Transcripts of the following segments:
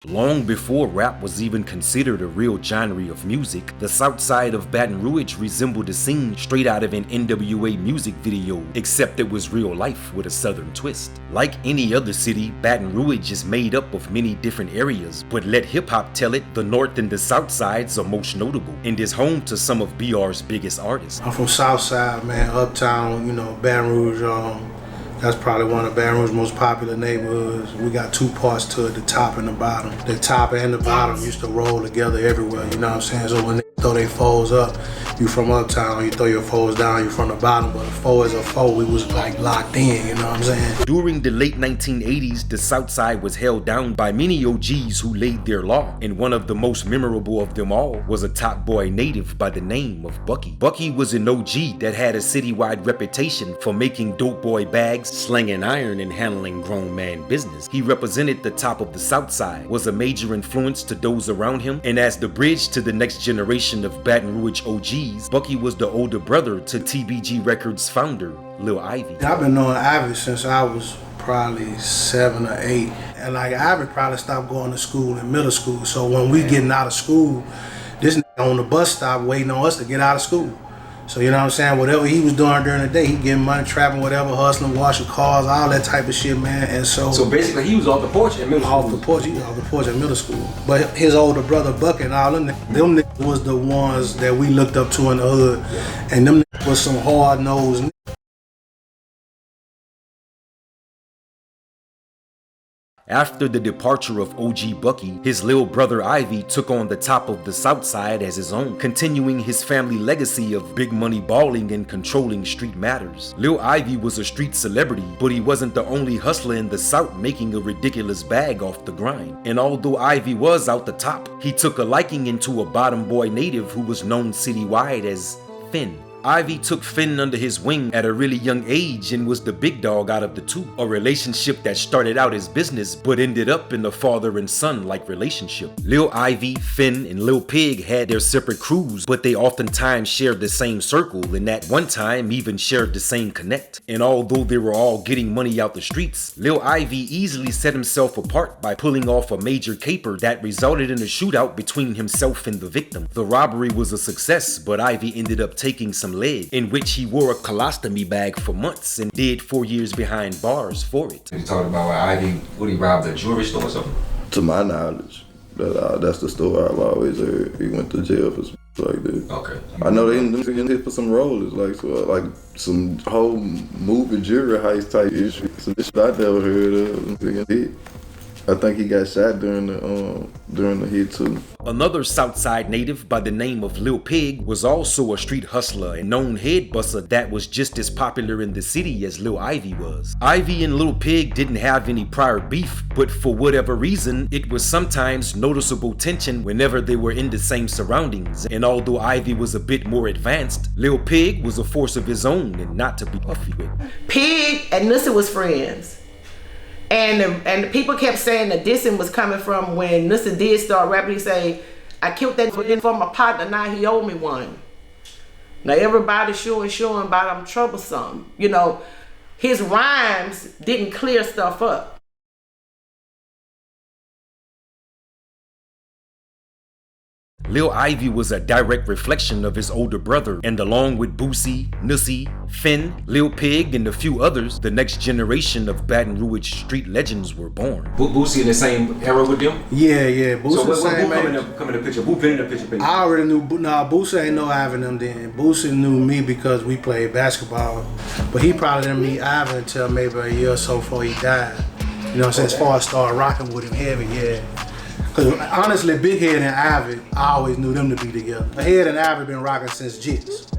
Long before rap was even considered a real genre of music, the south side of Baton Rouge resembled a scene straight out of an NWA music video, except it was real life with a southern twist. Like any other city, Baton Rouge is made up of many different areas, but let hip-hop tell it, the north and the south sides are most notable, and is home to some of BR's biggest artists. I'm from south side, man, uptown, Baton Rouge. That's probably one of Baton Rouge's most popular neighborhoods. We got two parts to it, the top and the bottom. The top and the bottom used to roll together everywhere, you know what I'm saying? So when they throw their foes up, you from uptown, you throw your foes down, you from the bottom, but a foe is a foe. We was like locked in, you know what I'm saying? During the late 1980s, the south side was held down by many OGs who laid their law, and one of the most memorable of them all was a top boy native by the name of Bucky. Bucky was an OG that had a citywide reputation for making dope boy bags, slinging iron, and handling grown man business. He represented the top of the south side, was a major influence to those around him, and as the bridge to the next generation of Baton Rouge OGs, Bucky was the older brother to TBG Records founder, Lil Ivy. I've been knowing Ivy since I was probably 7 or 8. And like Ivy probably stopped going to school in middle school. So when we getting out of school, this on the bus stop waiting on us to get out of school. So you know what I'm saying? Whatever he was doing during the day, he getting money, trapping, whatever, hustling, washing cars, all that type of shit, man. And so basically he was off the porch in middle school. Off the porch, he was off the porch in middle school. But his older brother Buck and all them niggas was the ones that we looked up to in the hood. Yeah. And them niggas was some hard-nosed niggas. After the departure of OG Bucky, his little brother Ivy took on the top of the south side as his own, continuing his family legacy of big money balling and controlling street matters. Lil Ivy was a street celebrity, but he wasn't the only hustler in the south making a ridiculous bag off the grind. And although Ivy was out the top, he took a liking into a bottom boy native who was known citywide as Finn. Ivy took Finn under his wing at a really young age and was the big dog out of the two, a relationship that started out as business but ended up in a father and son like relationship. Lil Ivy, Finn, and Lil Pig had their separate crews, but they oftentimes shared the same circle and at one time even shared the same connect. And although they were all getting money out the streets, Lil Ivy easily set himself apart by pulling off a major caper that resulted in a shootout between himself and the victim. The robbery was a success, but Ivy ended up taking some leg, in which he wore a colostomy bag for months and did 4 years behind bars for it. You talking about Ivy, would he robbed a jewelry store or something? To my knowledge, that's the story I've always heard. He went to jail for like that. Okay. I know they ended up hit for some rollers, like some whole movie jewelry heist type issue. So this shit I never heard of. I think he got shot during the hit too. Another Southside native by the name of Lil Pig was also a street hustler and known head buster that was just as popular in the city as Lil Ivy was. Ivy and Lil Pig didn't have any prior beef, but for whatever reason, it was sometimes noticeable tension whenever they were in the same surroundings. And although Ivy was a bit more advanced, Lil Pig was a force of his own and not to be puffy with. Pig and Nussie was friends. And the people kept saying the dissing was coming from when Nussie did start rapping. He say, I killed that for my partner, now he owed me one. Now everybody's showing about I'm troublesome. You know, his rhymes didn't clear stuff up. Lil Ivy was a direct reflection of his older brother, and along with Boosie, Nussie, Finn, Lil Pig, and a few others, the next generation of Baton Rouge street legends were born. Boosie in the same era with them? Yeah. Boosie so the same come in the picture? Who been in the picture? I already knew, Boosie ain't know Ivy them then. Boosie knew me because we played basketball, but he probably didn't meet Ivy until maybe a year or so before he died. You know what I'm saying? As far as started rocking with him heavy, yeah. Cause honestly, Big Head and Ivy, I always knew them to be together. Head and Ivy been rocking since Jits.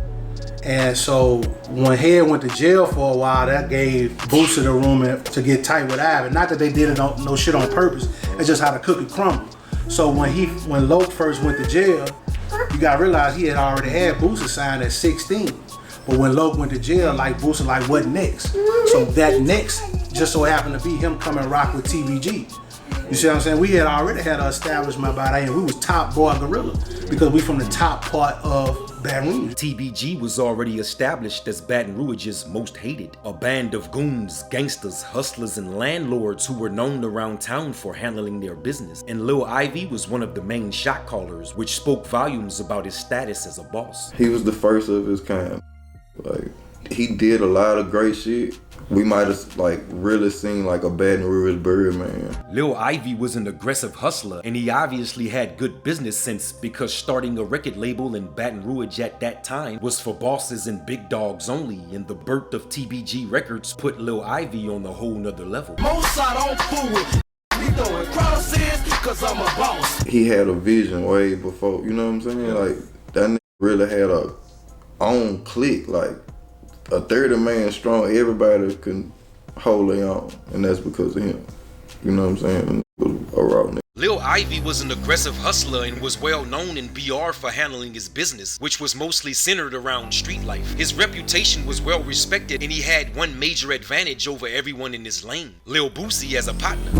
And so when Head went to jail for a while, that gave Boosie the room to get tight with Ivy. Not that they did it no shit on purpose, it's just how the cookie crumbled. So when Loke first went to jail, you gotta realize he had already had Boosie signed at 16. But when Loke went to jail, Boosie what next? So that next just so happened to be him coming rock with TBG. You see what I'm saying? We had already had an establishment by then. We was top boy gorilla because we from the top part of Baton Rouge. TBG was already established as Baton Rouge's most hated. A band of goons, gangsters, hustlers, and landlords who were known around town for handling their business. And Lil Ivy was one of the main shot callers, which spoke volumes about his status as a boss. He was the first of his kind. Like, he did a lot of great shit. We might have like really seen like a Baton Rouge Birdman. Lil Ivy was an aggressive hustler, and he obviously had good business sense because starting a record label in Baton Rouge at that time was for bosses and big dogs only, and the birth of TBG Records put Lil Ivy on a whole nother level. Most I don't fool with. We throwing crosses cause I'm a boss. He had a vision way before, you know what I'm saying? Like, that nigga really had a own clique, like a 30 man strong, everybody can hold their own, and that's because of him. You know what I'm saying? A raw nigga. Lil Ivy was an aggressive hustler and was well known in BR for handling his business, which was mostly centered around street life. His reputation was well respected, and he had one major advantage over everyone in his lane: Lil Boosie as a partner.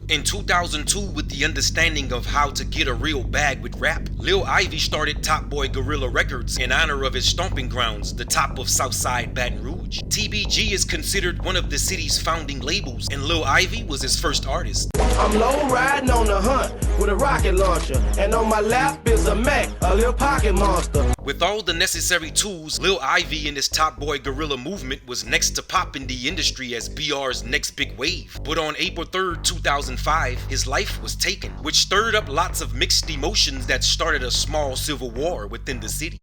In 2002, with the understanding of how to get a real bag with rap, Lil Ivy started Top Boy Gorilla Records in honor of his stomping grounds, the top of Southside Baton Rouge. TBG is considered one of the city's founding labels, and Lil Ivy was his first artist. I'm low riding on the hunt with a rocket launcher, and on my lap is a Mac, a little pocket monster. With all the necessary tools, Lil Ivy and his Top Boy Gorilla movement was next to pop in the industry as BR's next big wave. But on April 3rd, 2005, his life was taken, which stirred up lots of mixed emotions that started a small civil war within the city.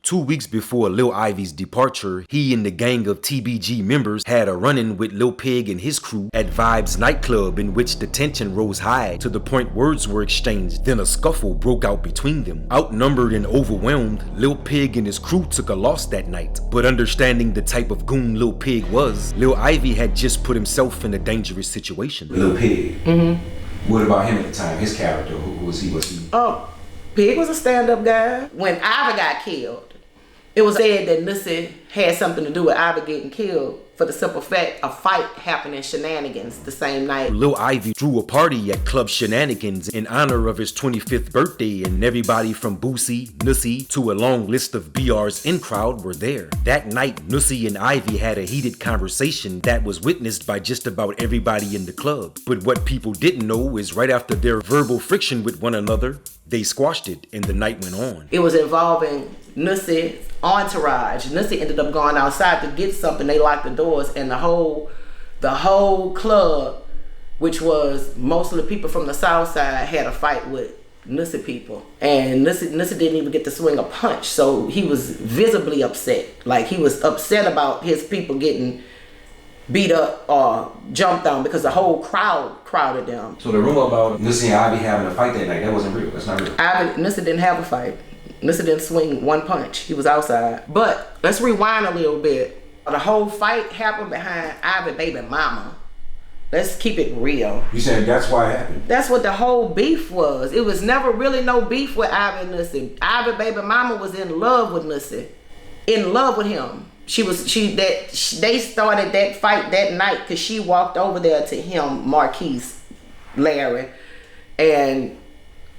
2 weeks before Lil Ivy's departure, he and the gang of TBG members had a run-in with Lil Pig and his crew at Vibes nightclub, in which the tension rose high to the point words were exchanged. Then a scuffle broke out between them. Outnumbered and overwhelmed, Lil Pig and his crew took a loss that night. But understanding the type of goon Lil Pig was, Lil Ivy had just put himself in a dangerous situation. Lil Pig. What about him at the time? His character, who was he? Was he? Oh, Pig was a stand-up guy. When Ivy got killed, it was said that Nussie had something to do with Ivy getting killed for the simple fact a fight happened in Shenanigans the same night. Lil Ivy threw a party at Club Shenanigans in honor of his 25th birthday, and everybody from Boosie, Nussie, to a long list of BR's in-crowd were there. That night, Nussie and Ivy had a heated conversation that was witnessed by just about everybody in the club. But what people didn't know is right after their verbal friction with one another, they squashed it and the night went on. It was involving Nussie's entourage. Nussie ended up going outside to get something. They locked the doors, and the whole club, which was mostly people from the south side, had a fight with Nussie people. And Nussie didn't even get to swing a punch, so he was visibly upset. Like, he was upset about his people getting beat up or jumped on because the whole crowd crowded them. So the rumor about Nussie and Ivy having a fight that night, that wasn't real. That's not real. Nussie didn't have a fight. Nussie didn't swing one punch. He was outside. But let's rewind a little bit. The whole fight happened behind Ivy baby mama. Let's keep it real. You said that's why it happened? That's what the whole beef was. It was never really no beef with Ivy and Nussie. Ivy baby mama was in love with Nussie. In love with him. They started that fight that night because she walked over there to him, Marquise, Larry, and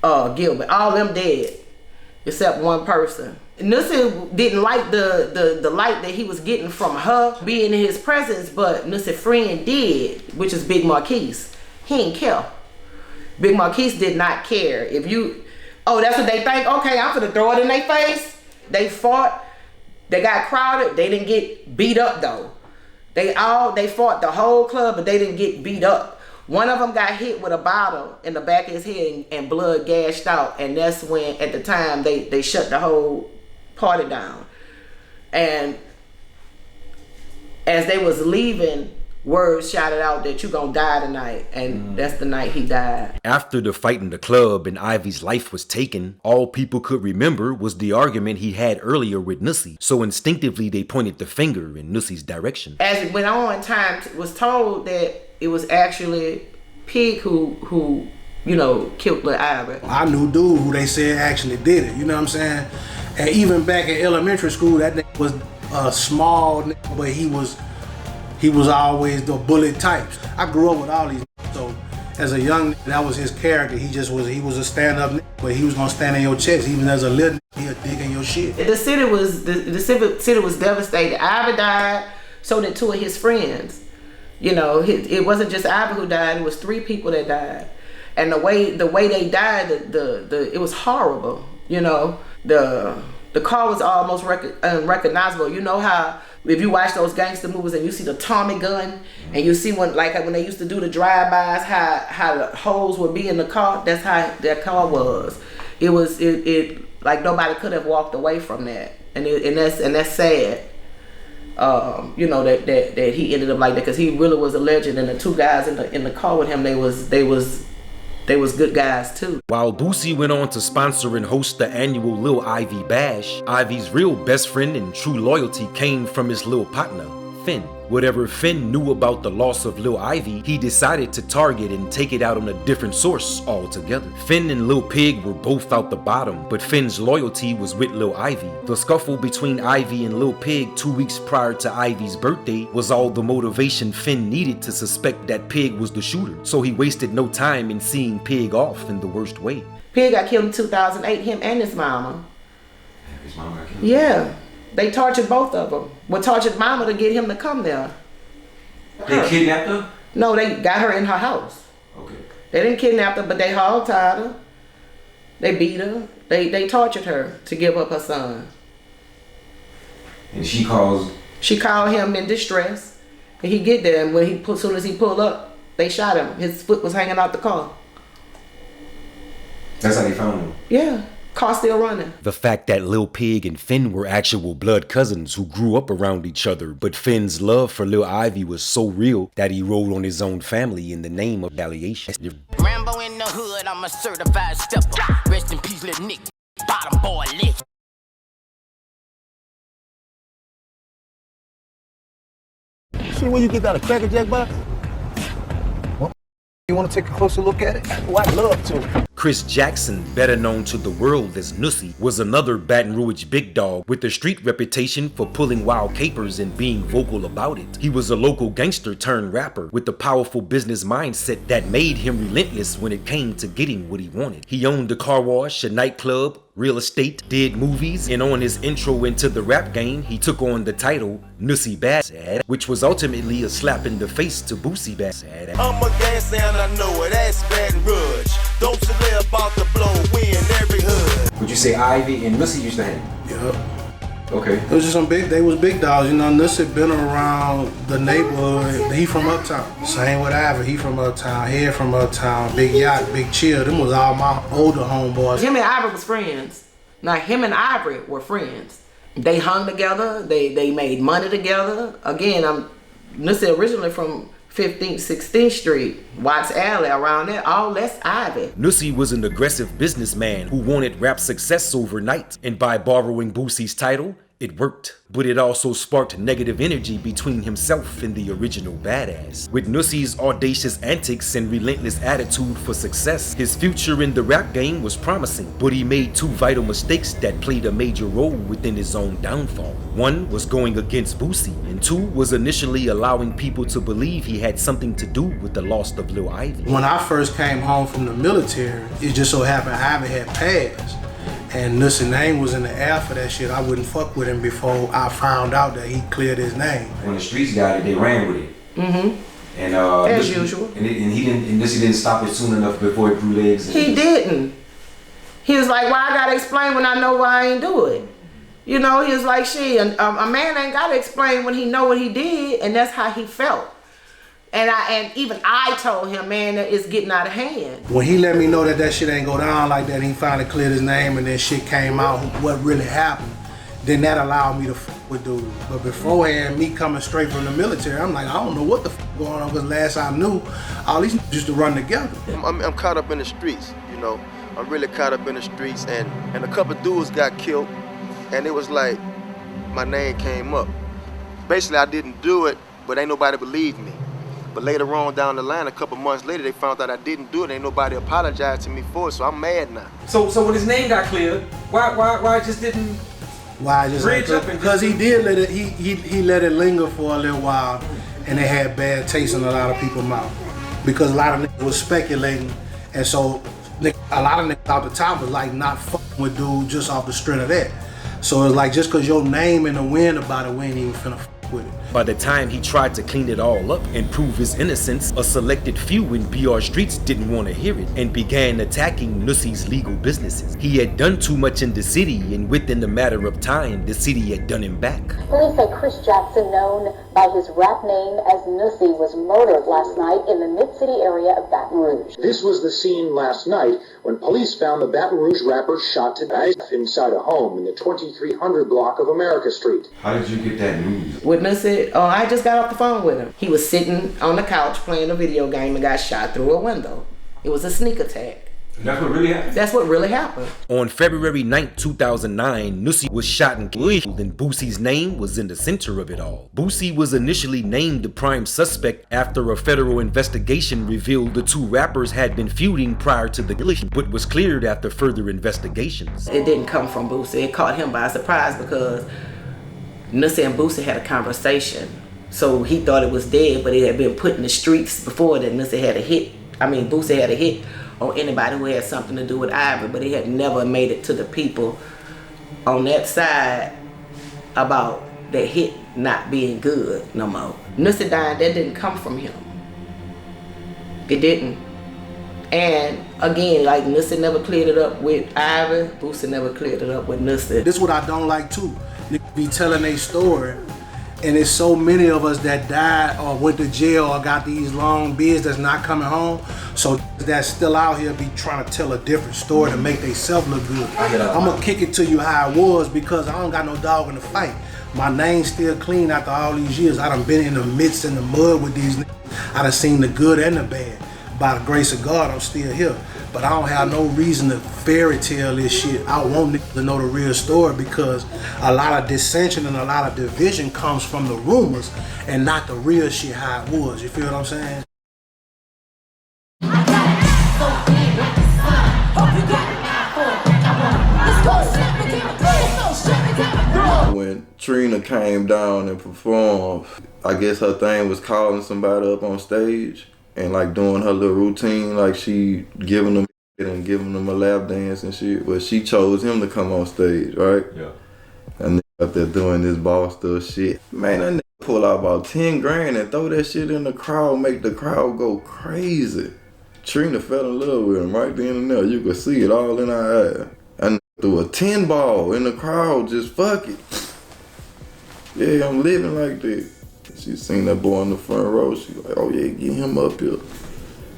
Gilbert. All them dead. Except one person. Nussie didn't like the light that he was getting from her being in his presence, but Nussie's friend did, which is Big Marquise. He didn't care. Big Marquise did not care. That's what they think? Okay, I'm gonna throw it in their face. They fought, they got crowded, they didn't get beat up though. They fought the whole club, but they didn't get beat up. One of them got hit with a bottle in the back of his head and blood gashed out, and that's when, at the time, they shut the whole party down. And as they was leaving, words shouted out that you gonna die tonight, and that's the night he died. After the fight in the club and Ivy's life was taken, all people could remember was the argument he had earlier with Nussie, so instinctively they pointed the finger in Nussie's direction. As it went on, time was told that it was actually Pig who you know, killed Lil Ivy. I knew dude who they said actually did it, you know what I'm saying? And even back in elementary school, that nigga was a small nigga, but he was always the bullet types. I grew up with all these niggas, so as a young nigga, that was his character. He was a stand-up nigga, but he was gonna stand in your chest. Even as a little nigga, he'll dig in your shit. The city was devastated. Ivy died, so did two of his friends. You know, it wasn't just Ivy who died, it was 3 people that died. And the way they died, it was horrible. You know, the car was almost unrecognizable. You know how if you watch those gangster movies and you see the Tommy gun and you see when they used to do the drive-bys, how the holes would be in the car. That's how that car was. It was like nobody could have walked away from that, and that's sad. You know that he ended up like that because he really was a legend, and the 2 guys in the car with him, they was good guys too. While Boosie went on to sponsor and host the annual Lil Ivy Bash, Ivy's real best friend and true loyalty came from his little partner, Finn. Whatever Finn knew about the loss of Lil Ivy, he decided to target and take it out on a different source altogether. Finn and Lil Pig were both out the bottom, but Finn's loyalty was with Lil Ivy. The scuffle between Ivy and Lil Pig 2 weeks prior to Ivy's birthday was all the motivation Finn needed to suspect that Pig was the shooter, so he wasted no time in seeing Pig off in the worst way. Pig got killed in 2008, him and his mama. His mama got killed? Yeah. They tortured both of them. Well, tortured mama to get him to come there. They kidnapped her? No, they got her in her house. Okay. They didn't kidnap her, but they hog-tied her. They beat her. They tortured her to give up her son. And she called him in distress. And he get there, and as soon as he pulled up, they shot him. His foot was hanging out the car. That's how they found him? Yeah. Car still running. The fact that Lil Pig and Finn were actual blood cousins who grew up around each other, but Finn's love for Lil Ivy was so real that he rode on his own family in the name of retaliation. Rambo in the hood, I'm a certified stepper. Rest in peace, Lil Nick, bottom boy lit. See where you get that, a Cracker Jack box? You want to take a closer look at it? Oh, I'd love to. Chris Jackson, better known to the world as Nussie, was another Baton Rouge big dog with a street reputation for pulling wild capers and being vocal about it. He was a local gangster turned rapper with a powerful business mindset that made him relentless when it came to getting what he wanted. He owned a car wash, a nightclub, real estate, did movies, and on his intro into the rap game, he took on the title Nussie Bad, which was ultimately a slap in the face to Boosie Bad. I'm a gangster and I know it, that's Baton Rouge. Don't you live about to blow, we in every hood. Would you say Ivy and Nussie used to hang? Yup. Okay. It was just they was big dogs, you know. Nussie been around the neighborhood. He from Uptown. Same with Ivy, he from Uptown, Head from Uptown, Big Yacht, Big Chill. Them was all my older homeboys. Him and Ivy was friends. Now him and Ivy were friends. They hung together, they made money together. Again, Nussie originally from 15th, 16th Street, Watts Alley, around there, all that's Ivy. Nussie was an aggressive businessman who wanted rap success overnight, and by borrowing Boosie's title, it worked. But it also sparked negative energy between himself and the original badass. With Nussie's audacious antics and relentless attitude for success, his future in the rap game was promising, but he made 2 vital mistakes that played a major role within his own downfall. 1 was going against Boosie, and 2 was initially allowing people to believe he had something to do with the loss of Lil Ivy. When I first came home from the military, it just so happened Ivy had passed. And Nussie's name was in the air for that shit. I wouldn't fuck with him before I found out that he cleared his name. When the streets got it, they ran with it. Mm-hmm. And as usual. And Nussie didn't stop it soon enough before he grew legs. He didn't. He was like, "Why I gotta explain when I know why I ain't do it?" You know, he was like, "Shit, a man ain't gotta explain when he know what he did," and that's how he felt. And even I told him, man, that it's getting out of hand. When he let me know that shit ain't go down like that, he finally cleared his name and then shit came out, what really happened. then that allowed me to fuck with dudes. But beforehand, me coming straight from the military, I'm like, I don't know what the fuck going on, because last I knew, all these niggas used to run together. I'm caught up in the streets, you know. I'm really caught up in the streets, and a couple dudes got killed, and it was like, my name came up. Basically, I didn't do it, but ain't nobody believed me. But later on down the line, a couple months later, they found out I didn't do it. Ain't nobody apologized to me for it, so I'm mad now. So when his name got cleared, why it just didn't? Why I just bridge up? Because he did let it. He let it linger for a little while, and it had bad taste in a lot of people's mouth. Because a lot of niggas was speculating, and so a lot of niggas out the top was like not fucking with dude just off the strength of that. So it's like, just because your name in the wind about it, we ain't even finna fuck with it. By the time he tried to clean it all up and prove his innocence, a selected few in BR streets didn't want to hear it and began attacking Nussie's legal businesses. He had done too much in the city, and within a matter of time, the city had done him back. Police say Chris Jackson, known by his rap name as Nussie, was murdered last night in the mid-city area of Baton Rouge. This was the scene last night when police found the Baton Rouge rapper shot to death inside a home in the 2300 block of America Street. How did you get that news? With Nussie, I just got off the phone with him. He was sitting on the couch playing a video game and got shot through a window. It was a sneak attack. That's what really happened? That's what really happened. On February 9, 2009, Nussie was shot and killed, and Boosie's name was in the center of it all. Boosie was initially named the prime suspect after a federal investigation revealed the two rappers had been feuding prior to the collision, but was cleared after further investigations. It didn't come from Boosie. It caught him by surprise because Nussie and Boosie had a conversation. So he thought it was dead, but it had been put in the streets before that. Boosie had a hit on anybody who had something to do with Ivy, but it had never made it to the people on that side about that hit not being good no more. Nussie dying, that didn't come from him. It didn't. And again, like, Nussie never cleared it up with Ivy, Boosie never cleared it up with Nussie. This is what I don't like too. Niggas be telling their story, and there's so many of us that died or went to jail or got these long beards that's not coming home. So that's still out here be trying to tell a different story to make themselves look good. I'm gonna kick it to you how it was, because I don't got no dog in the fight. My name's still clean after all these years. I done been in the midst in the mud with these niggas. I done seen the good and the bad. By the grace of God, I'm still here. But I don't have no reason to fairy tale this shit. I want niggas to know the real story, because a lot of dissension and a lot of division comes from the rumors and not the real shit how it was. You feel what I'm saying? When Trina came down and performed, I guess her thing was calling somebody up on stage and like doing her little routine, like she giving them and giving them a lap dance and shit. But she chose him to come on stage, right? Yeah. And up there doing this ball stuff shit. Man, that nigga pull out about 10 grand and throw that shit in the crowd, make the crowd go crazy. Trina fell in love with him right then and there. You could see it all in her eye. And threw a 10 ball in the crowd, just fuck it. Yeah, I'm living like this. She seen that boy in the front row. She like, oh yeah, get him up here.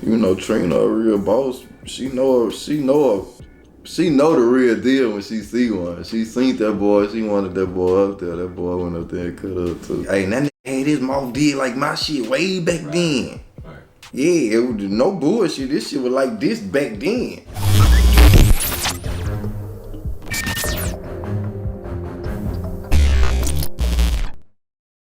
You know, Trina a real boss. She know the real deal when she see one. She seen that boy. She wanted that boy up there. That boy went up there and cut up too. Hey, that nigga had his mouth did like my shit way back then. Right. Yeah, it was no bullshit. This shit was like this back then.